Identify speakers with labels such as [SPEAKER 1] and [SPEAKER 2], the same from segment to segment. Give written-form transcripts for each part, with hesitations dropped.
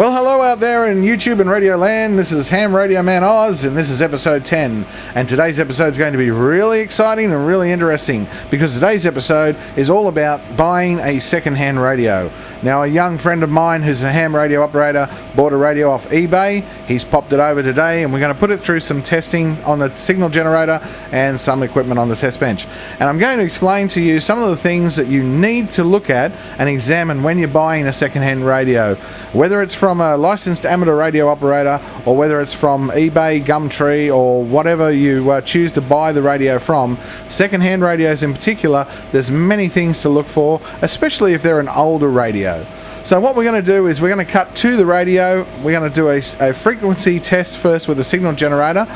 [SPEAKER 1] Well, hello out there in YouTube and Radio Land. This is Ham Radio Man Oz, and this is episode 10. And today's episode is going to be really exciting and really interesting because today's episode is all about buying a second-hand radio. Now, a young friend of mine who's a ham radio operator bought a radio off eBay. He's popped it over today, and we're going to put it through some testing on the signal generator and some equipment on the test bench. And I'm going to explain to you some of the things that you need to look at and examine when you're buying a second-hand radio. Whether it's from a licensed amateur radio operator or whether it's from eBay, Gumtree, or whatever you choose to buy the radio from, second-hand radios in particular, there's many things to look for, especially if they're an older radio. So what we're going to do is we're going to cut to the radio. We're going to do a frequency test first with the signal generator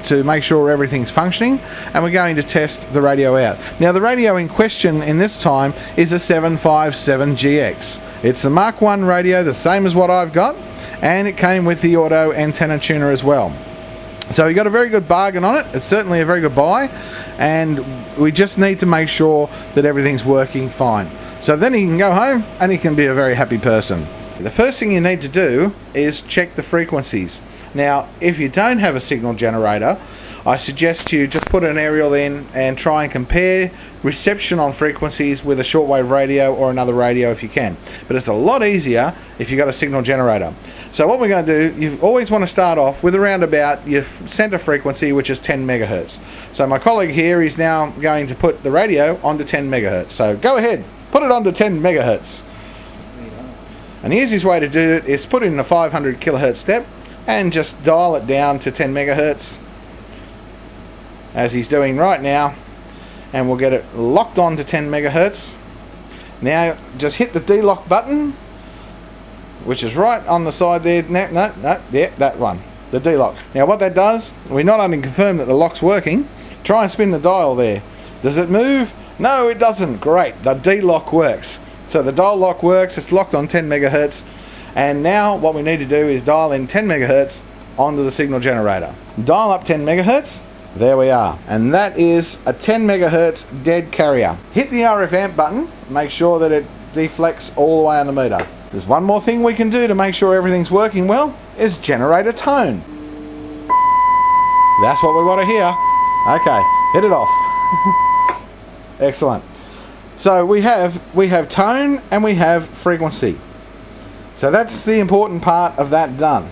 [SPEAKER 1] to make sure everything's functioning, and we're going to test the radio out. Now, the radio in question in this time is a 757GX. It's a Mark 1 radio, the same as what I've got, and it came with the auto antenna tuner as well. So we got a very good bargain on it. It's certainly a very good buy, and we just need to make sure that everything's working fine. So then he can go home and he can be a very happy person. The first thing you need to do is check the frequencies. Now, if you don't have a signal generator, I suggest you just put an aerial in and try and compare reception on frequencies with a shortwave radio or another radio if you can. But it's a lot easier if you've got a signal generator. So what we're going to do, you always want to start off with around about your center frequency, which is 10 megahertz. So my colleague here is now going to put the radio onto 10 megahertz. So go ahead. Put it on to 10 megahertz. And the easiest way to do it is put in the 500 kilohertz step and just dial it down to 10 megahertz as he's doing right now, and we'll get it locked on to 10 megahertz. Now just hit the D-lock button, which is right on the side there. No, yeah, that one, the D-lock. Now what that does, we not only confirm that the lock's working, try and spin the dial there. Does it move? No, it doesn't. Great, the D-lock works. So the dial lock works, it's locked on 10 megahertz, and now what we need to do is dial in 10 megahertz onto the signal generator. Dial up 10 megahertz, there we are. And that is a 10 megahertz dead carrier. Hit the RF amp button, make sure that it deflects all the way on the meter. There's one more thing we can do to make sure everything's working well, is generate a tone. That's what we want to hear. Okay, hit it off. Excellent. So we have tone and we have frequency. So that's the important part of that done.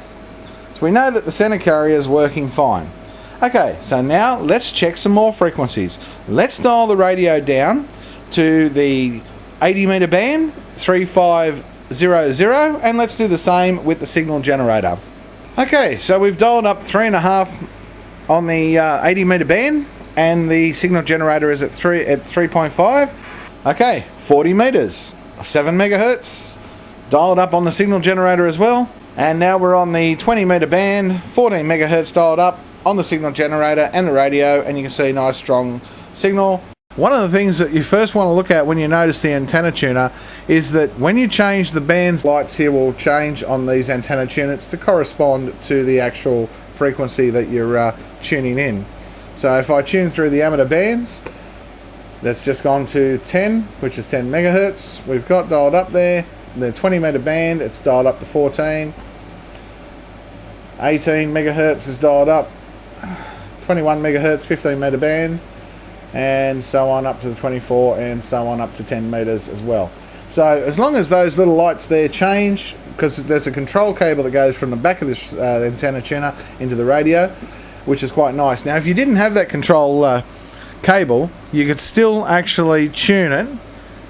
[SPEAKER 1] So we know that the center carrier is working fine. Okay, so now let's check some more frequencies. Let's dial the radio down to the 80 meter band, 3500, and let's do the same with the signal generator. Okay, so we've dialed up 3.5 on the 80 meter band, and the signal generator is at 3.5. Okay, 40 meters, 7 megahertz, dialed up on the signal generator as well. And now we're on the 20 meter band, 14 megahertz dialed up on the signal generator and the radio, and you can see nice strong signal. One of the things that you first want to look at when you notice the antenna tuner is that when you change the bands, lights here will change on these antenna tuners to correspond to the actual frequency that you're tuning in. So if I tune through the amateur bands, that's just gone to 10, which is 10 megahertz. We've got dialed up there. The 20 meter band, it's dialed up to 14. 18 megahertz is dialed up. 21 megahertz, 15 meter band, and so on up to the 24, and so on up to 10 meters as well. So as long as those little lights there change, because there's a control cable that goes from the back of this antenna tuner into the radio, which is quite nice. Now, if you didn't have that control cable, you could still actually tune it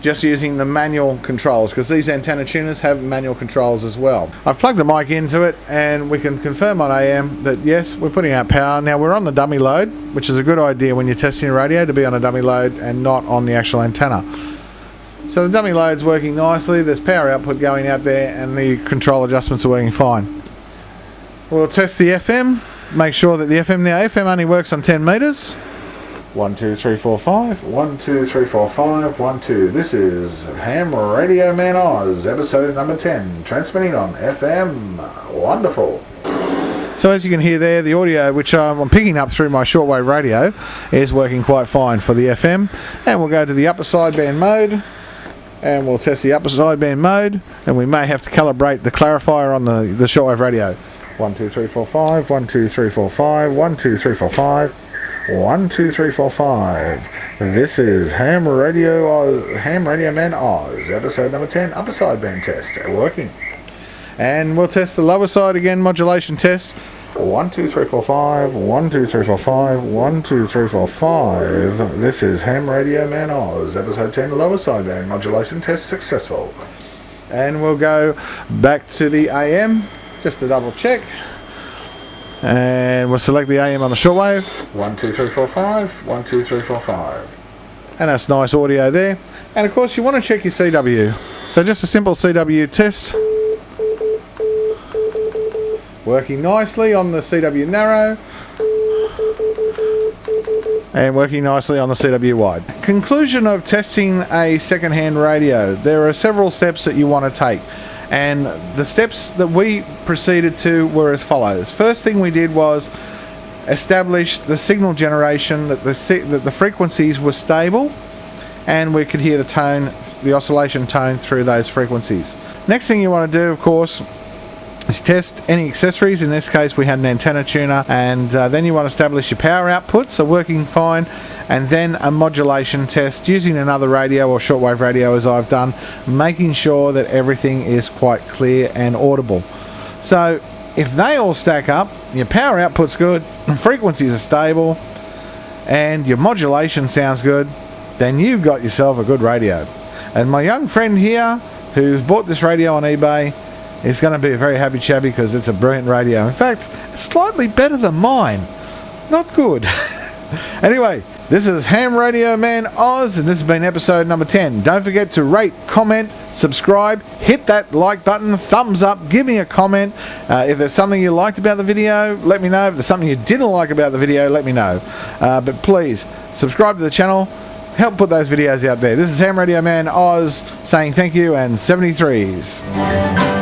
[SPEAKER 1] just using the manual controls, because these antenna tuners have manual controls as well. I've plugged the mic into it, and we can confirm on AM that yes, we're putting out power. Now we're on the dummy load, which is a good idea when you're testing a radio, to be on a dummy load and not on the actual antenna. So the dummy load's working nicely, there's power output going out there, and the control adjustments are working fine. We'll test the FM. Make sure that the FM, now FM only works on 10 meters. 1, 2, 3, 4, 5. 1, 2, 3, 4, 5. 1, 2. This is Ham Radio Man Oz, episode number 10, transmitting on FM. Wonderful. So as you can hear there, the audio, which I'm picking up through my shortwave radio, is working quite fine for the FM. And we'll go to the upper sideband mode, and we'll test the upper sideband mode, and we may have to calibrate the clarifier on the shortwave radio. 1 2 3 4 5 1 2 3 4 5 1 2 3 4 5 1 2 3 4 5. This is Ham Radio Man Oz, episode number 10, upper sideband test working. And we'll test the lower side again, modulation test. 1 2 3 4 5 1 2 3 4 5 1 2 3 4 5. This is Ham Radio Man Oz, episode 10, lower sideband modulation test successful. And we'll go back to the AM just to double check. And we'll select the AM on the shortwave. 1 2 3 4 5 1 2 3 4 5. And that's nice audio there. And of course you want to check your CW. So just a simple CW test. Working nicely on the CW narrow. And working nicely on the CW wide. Conclusion of testing a second-hand radio. There are several steps that you want to take. And the steps that we proceeded to were as follows. First thing we did was establish the signal generation, that the frequencies were stable and we could hear the oscillation tone through those frequencies. Next thing you want to do, of course, is test any accessories. In this case we had an antenna tuner, and then you want to establish your power outputs, so working fine, and then a modulation test using another radio or shortwave radio as I've done, making sure that everything is quite clear and audible. So if they all stack up, your power output's good, frequencies are stable, and your modulation sounds good, then you've got yourself a good radio. And my young friend here who's bought this radio on eBay is going to be a very happy chappy because it's a brilliant radio. In fact, it's slightly better than mine. Not good. Anyway, this is Ham Radio Man Oz, and this has been episode number 10. Don't forget to rate, comment, subscribe, hit that like button, thumbs up, give me a comment. If there's something you liked about the video, let me know. If there's something you didn't like about the video, let me know. But please, subscribe to the channel. Help put those videos out there. This is Ham Radio Man Oz saying thank you and 73s.